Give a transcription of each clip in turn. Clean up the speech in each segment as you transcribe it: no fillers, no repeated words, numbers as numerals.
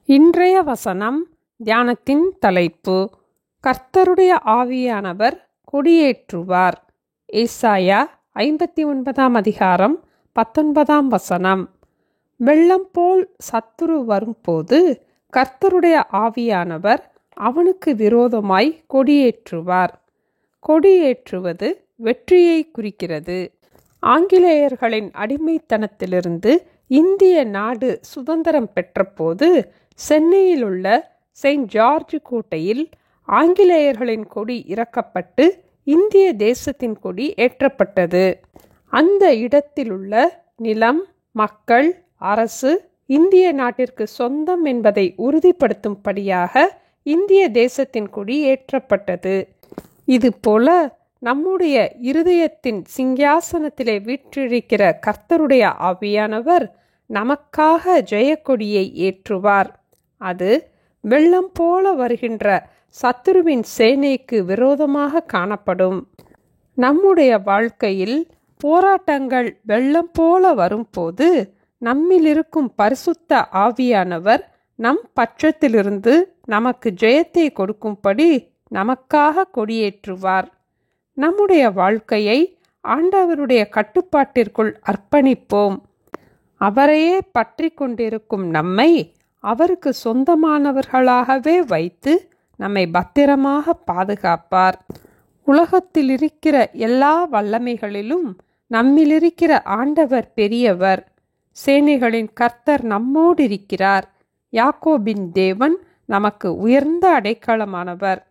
இன்றைய வசனம் தியானத்தின் தலைப்பு கர்த்தருடைய ஆவியானவர் கொடியேற்றுவார். ஏசாயா 59 அதிகாரம் 19 வசனம். வெள்ளம் போல் சத்துரு வரும்போது கர்த்தருடைய ஆவியானவர் அவனுக்கு விரோதமாய் கொடியேற்றுவார். கொடியேற்றுவது வெற்றியை குறிக்கிறது. ஆங்கிலேயர்களின் அடிமைத்தனத்திலிருந்து இந்திய நாடு சுதந்திரம் பெற்றபோது சென்னையில் உள்ள செயின்ட் ஜார்ஜ் கோட்டையில் ஆங்கிலேயர்களின் கொடி இறக்கப்பட்டு இந்திய தேசத்தின் கொடி ஏற்றப்பட்டது. அந்த இடத்திலுள்ள நிலம், மக்கள், அரசு இந்திய நாட்டிற்கு சொந்தம் என்பதை உறுதிப்படுத்தும்படியாக இந்திய தேசத்தின் கொடி ஏற்றப்பட்டது. இதுபோல நம்முடைய இருதயத்தின் சிங்காசனத்திலே வீற்றிருக்கிற கர்த்தருடைய ஆவியானவர் நமக்காக ஜெயக்கொடியை ஏற்றுவார். அது வெள்ளம் போல வருகின்ற சத்துருவின் சேனைக்கு விரோதமாக காணப்படும். நம்முடைய வாழ்க்கையில் போராட்டங்கள் வெள்ளம் போல வரும்போது நம்மிலிருக்கும் பரிசுத்த ஆவியானவர் நம் பட்சத்திலிருந்து நமக்கு ஜெயத்தை கொடுக்கும்படி நமக்காக கொடியேற்றுவார். நம்முடைய வாழ்க்கையை ஆண்டவருடைய கட்டுப்பாட்டிற்குள் அர்ப்பணிப்போம். அவரையே பற்றி கொண்டிருக்கும் நம்மை அவருக்கு சொந்தமானவர்களாகவே வைத்து நம்மை பத்திரமாக பாதுகாப்பார். உலகத்தில் இருக்கிற எல்லா வல்லமைகளிலும் நம்மிலிருக்கிற ஆண்டவர் பெரியவர். சேனைகளின் கர்த்தர் நம்மோடு இருக்கிறார். யாக்கோபின் தேவன் நமக்கு உயர்ந்த அடைக்கலமானவர்.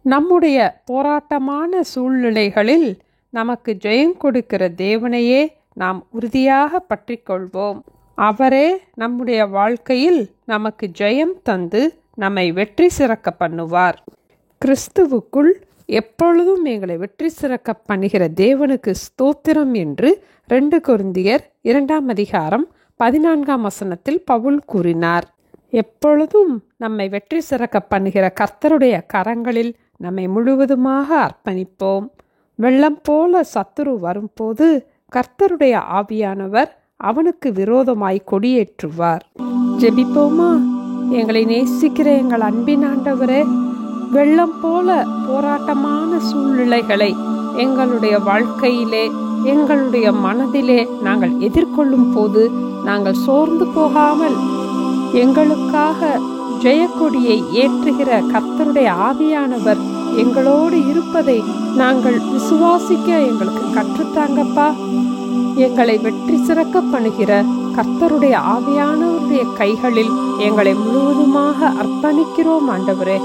நம்முடைய போராட்டமான சூழ்நிலைகளில் நமக்கு ஜெயம் கொடுக்கிற தேவனையே நாம் உறுதியாக பற்றி கொள்வோம். அவரே நம்முடைய வாழ்க்கையில் நமக்கு ஜெயம் தந்து நம்மை வெற்றி சிறக்க பண்ணுவார். கிறிஸ்துவுக்குள் எப்பொழுதும் எங்களை வெற்றி சிறக்க பண்ணுகிற தேவனுக்கு ஸ்தோத்திரம் என்று 2 கொரிந்தியர் 2 அதிகாரம் 14 வசனத்தில் பவுல் கூறினார். எப்பொழுதும் நம்மை வெற்றி சிறக்க பண்ணுகிற கர்த்தருடைய கரங்களில் நம்மை முழுவதுமாக அர்ப்பணிப்போம். வெள்ளம் போல சத்துரு வரும்போது கர்த்தருடைய ஆவியானவர் அவனுக்கு விரோதமாய் கொடியேற்றுவார். ஜெபிப்போமா? எங்களை நேசிக்கிற எங்கள் அன்பின் ஆண்டவரே, வெள்ளம் போல போராட்டமான சூழ்நிலைகளை எங்களுடைய வாழ்க்கையிலே, எங்களுடைய மனதிலே நாங்கள் எதிர்கொள்ளும் போது நாங்கள் சோர்ந்து போகாமல் எங்களுக்காக ஜெயக்கொடியை ஏற்றுகிற கர்த்தருடைய ஆவியானவர் எங்களோடு இருப்பதை நாங்கள் விசுவாசிக்க எங்களுக்கு கற்றுத்தாங்கப்பா. எங்களை வெற்றி சிறக்க பண்ணுகிற கர்த்தருடைய ஆவியானவருடைய கைகளில் எங்களை முழுவதுமாக அர்ப்பணிக்கிறோம் ஆண்டவரே.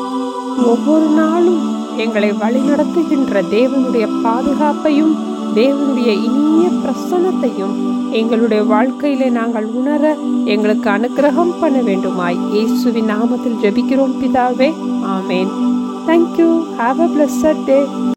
ஒவ்வொரு நாளும் எங்களை வழிநடத்துகின்ற தேவனுடைய பாதுகாப்பையும் தேவனுடைய இனிய பிரசன்னத்தையும் எங்களுடைய வாழ்க்கையிலே நாங்கள் உணர எங்களுக்கு அனுக்கிரகம் பண்ண வேண்டுமாய் இயேசுவின் நாமத்தில் ஜெபிக்கிறோம் பிதாவே. ஆமேன். Thank you. Have a blessed day.